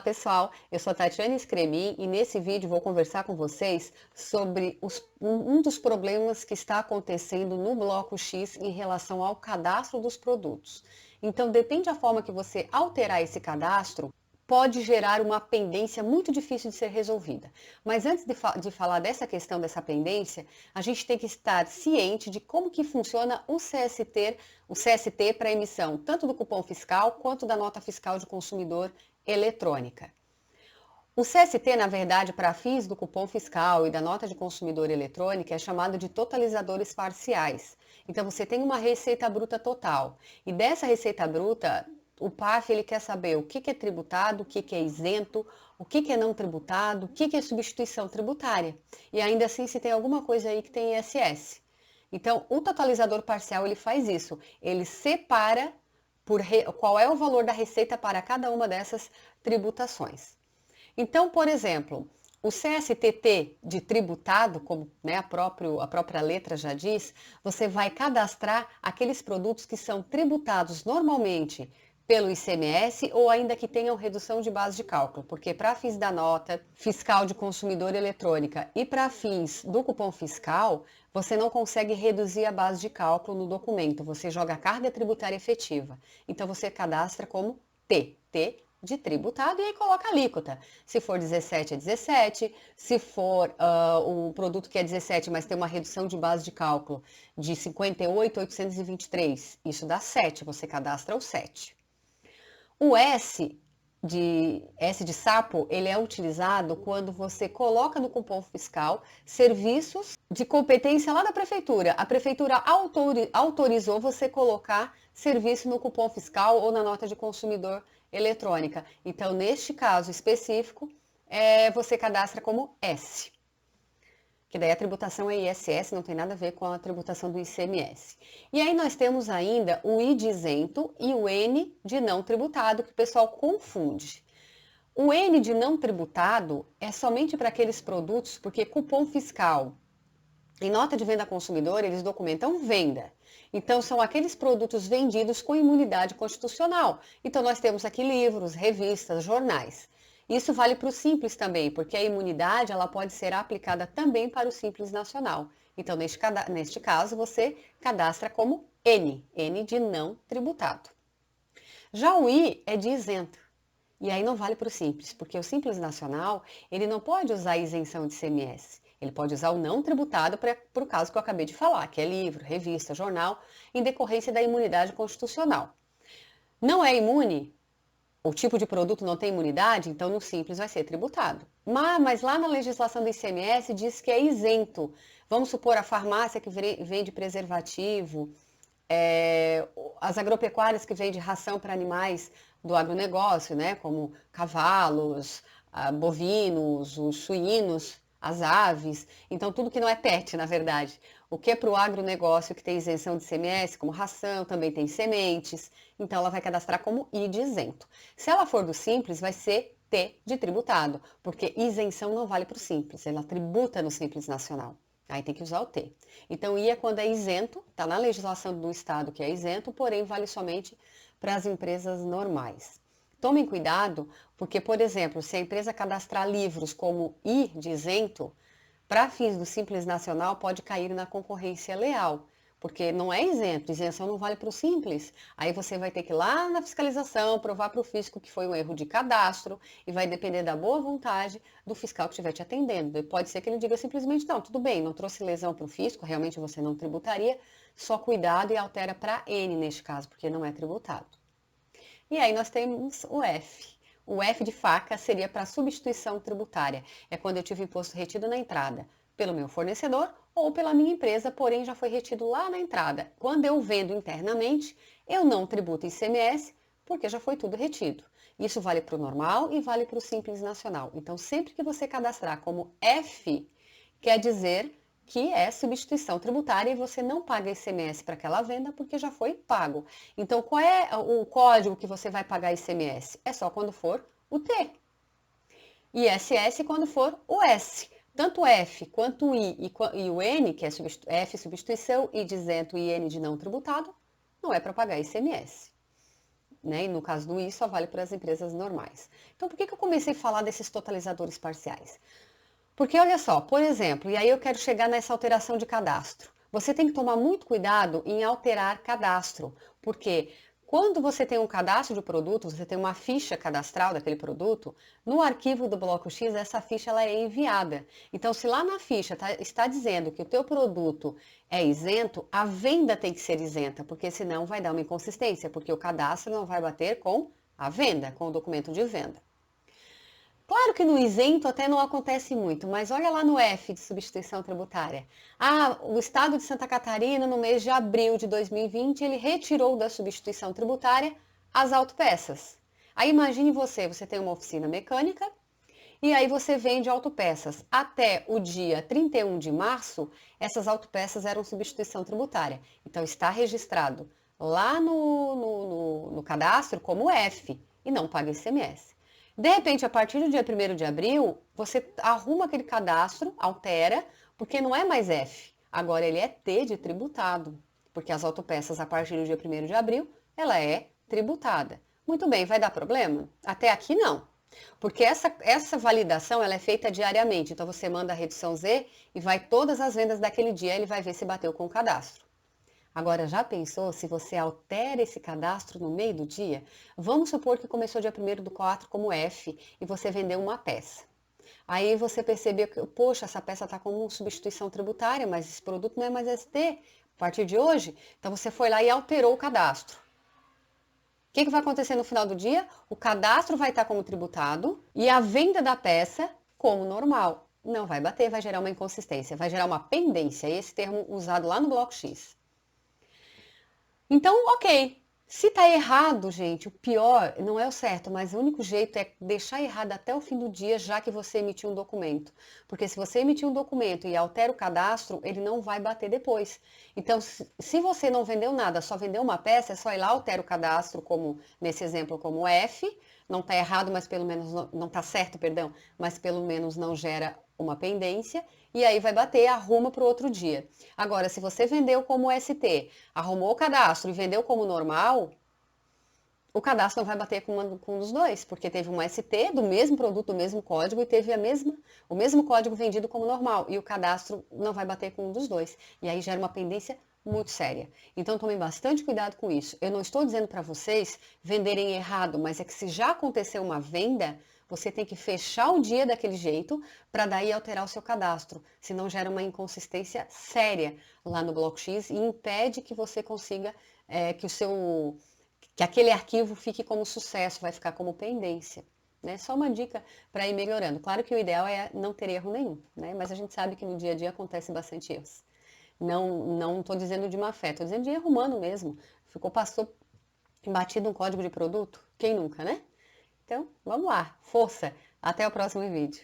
Olá pessoal, eu sou a Tatiane Scremin e nesse vídeo vou conversar com vocês sobre um dos problemas que está acontecendo no Bloco X em relação ao cadastro dos produtos. Então, depende da forma que você alterar esse cadastro, pode gerar uma pendência muito difícil de ser resolvida. Mas antes de falar dessa questão dessa pendência, a gente tem que estar ciente de como que funciona o CST para emissão tanto do cupom fiscal quanto da nota fiscal de consumidor eletrônica. O CST, na verdade, para fins do cupom fiscal e da nota de consumidor eletrônica, é chamado de totalizadores parciais. Então, você tem uma receita bruta total. E dessa receita bruta, o PAF ele quer saber o que é tributado, o que é isento, o que é não tributado, o que é substituição tributária. E ainda assim, se tem alguma coisa aí que tem ISS. Então, o totalizador parcial ele faz isso. Ele separa qual é o valor da receita para cada uma dessas tributações. Então, por exemplo, o CSTT de tributado, como né, a própria letra já diz, você vai cadastrar aqueles produtos que são tributados normalmente pelo ICMS ou ainda que tenham redução de base de cálculo, porque para fins da nota fiscal de consumidor eletrônica e para fins do cupom fiscal, você não consegue reduzir a base de cálculo no documento, você joga a carga tributária efetiva. Então você cadastra como T de tributado e aí coloca a alíquota. Se for 17 é 17, se for um produto que é 17, mas tem uma redução de base de cálculo de 58.823, isso dá 7, você cadastra o 7. O S de sapo, ele é utilizado quando você coloca no cupom fiscal serviços de competência lá da prefeitura. A prefeitura autorizou você colocar serviço no cupom fiscal ou na nota de consumidor eletrônica. Então, neste caso específico, você cadastra como S. Que daí a tributação é ISS, não tem nada a ver com a tributação do ICMS. E aí nós temos ainda o I de isento e o N de não tributado, que o pessoal confunde. O N de não tributado é somente para aqueles produtos, porque cupom fiscal e nota de venda ao consumidor, eles documentam venda. Então, são aqueles produtos vendidos com imunidade constitucional. Então, nós temos aqui livros, revistas, jornais. Isso vale para o Simples também, porque a imunidade ela pode ser aplicada também para o Simples Nacional. Então, neste caso, você cadastra como N de não tributado. Já o I é de isento. E aí não vale para o Simples, porque o Simples Nacional, ele não pode usar a isenção de ICMS. Ele pode usar o não tributado para o caso que eu acabei de falar, que é livro, revista, jornal, em decorrência da imunidade constitucional. Não é imune? O tipo de produto não tem imunidade, então no Simples vai ser tributado. Mas lá na legislação do ICMS diz que é isento. Vamos supor a farmácia que vende preservativo, as agropecuárias que vendem ração para animais do agronegócio, né, como cavalos, bovinos, os suínos, as aves, então tudo que não é pet, na verdade. O que é para o agronegócio que tem isenção de ICMS, como ração, também tem sementes, então ela vai cadastrar como I de isento. Se ela for do Simples, vai ser T de tributado, porque isenção não vale para o Simples, ela tributa no Simples Nacional. Aí tem que usar o T. Então, I é quando é isento, está na legislação do Estado que é isento, porém vale somente para as empresas normais. Tomem cuidado, porque, por exemplo, se a empresa cadastrar livros como I de isento, para fins do Simples Nacional pode cair na concorrência leal, porque não é isento, isenção não vale para o Simples. Aí você vai ter que ir lá na fiscalização, provar para o fisco que foi um erro de cadastro e vai depender da boa vontade do fiscal que estiver te atendendo. E pode ser que ele diga simplesmente, não, tudo bem, não trouxe lesão para o fisco, realmente você não tributaria, só cuidado e altera para N neste caso, porque não é tributado. E aí nós temos o F. O F de faca seria para substituição tributária. É quando eu tive imposto retido na entrada pelo meu fornecedor ou pela minha empresa, porém já foi retido lá na entrada. Quando eu vendo internamente, eu não tributo ICMS porque já foi tudo retido. Isso vale para o normal e vale para o Simples Nacional. Então, sempre que você cadastrar como F, quer dizer que é substituição tributária e você não paga ICMS para aquela venda porque já foi pago. Então, qual é o código que você vai pagar ICMS? É só quando for o T. ISS quando for o S. Tanto F quanto o I e o N, que é F substituição, I de isento e N de não tributado, não é para pagar ICMS. né? E no caso do I, só vale para as empresas normais. Então, por que eu comecei a falar desses totalizadores parciais? Porque olha só, por exemplo, e aí eu quero chegar nessa alteração de cadastro. Você tem que tomar muito cuidado em alterar cadastro, porque quando você tem um cadastro de produto, você tem uma ficha cadastral daquele produto, no arquivo do bloco X, essa ficha ela é enviada. Então, se lá na ficha está dizendo que o teu produto é isento, a venda tem que ser isenta, porque senão vai dar uma inconsistência, porque o cadastro não vai bater com a venda, com o documento de venda. Claro que no isento até não acontece muito, mas olha lá no F de substituição tributária. Ah, o Estado de Santa Catarina, no mês de abril de 2020, ele retirou da substituição tributária as autopeças. Aí imagine você tem uma oficina mecânica e aí você vende autopeças. Até o dia 31 de março, essas autopeças eram substituição tributária. Então está registrado lá no cadastro como F e não paga ICMS. De repente, a partir do dia 1º de abril, você arruma aquele cadastro, altera, porque não é mais F. Agora ele é T de tributado, porque as autopeças, a partir do dia 1º de abril, ela é tributada. Muito bem, vai dar problema? Até aqui não. Porque essa validação ela é feita diariamente. Então você manda a redução Z e vai todas as vendas daquele dia, ele vai ver se bateu com o cadastro. Agora, já pensou se você altera esse cadastro no meio do dia? Vamos supor que começou dia 1º do 4 como F e você vendeu uma peça. Aí você percebeu que, poxa, essa peça está como substituição tributária, mas esse produto não é mais ST a partir de hoje. Então você foi lá e alterou o cadastro. O que vai acontecer no final do dia? O cadastro vai estar como tributado e a venda da peça como normal. Não vai bater, vai gerar uma inconsistência, vai gerar uma pendência, esse termo usado lá no bloco X. Então, ok. Se tá errado, gente, o pior não é o certo, mas o único jeito é deixar errado até o fim do dia, já que você emitiu um documento. Porque se você emitir um documento e altera o cadastro, ele não vai bater depois. Então, se você não vendeu nada, só vendeu uma peça, é só ir lá, altera o cadastro, como nesse exemplo, como F. Não tá errado, mas pelo menos não tá certo, perdão, mas pelo menos não gera uma pendência, e aí vai bater, arruma para o outro dia. Agora, se você vendeu como ST, arrumou o cadastro e vendeu como normal, o cadastro não vai bater com um dos dois, porque teve um ST do mesmo produto, do mesmo código, e teve o mesmo código vendido como normal, e o cadastro não vai bater com um dos dois. E aí gera uma pendência muito séria. Então tomem bastante cuidado com isso. Eu não estou dizendo para vocês venderem errado, mas é que se já aconteceu uma venda, você tem que fechar o dia daquele jeito para daí alterar o seu cadastro, senão gera uma inconsistência séria lá no bloco X e impede que você consiga que aquele arquivo fique como sucesso, vai ficar como pendência. Né? Só uma dica para ir melhorando. Claro que o ideal é não ter erro nenhum, né? Mas a gente sabe que no dia a dia acontece bastante erros. Não estou dizendo de má fé, estou dizendo de erro humano mesmo. Passou batido um código de produto? Quem nunca, né? Então, vamos lá, força! Até o próximo vídeo.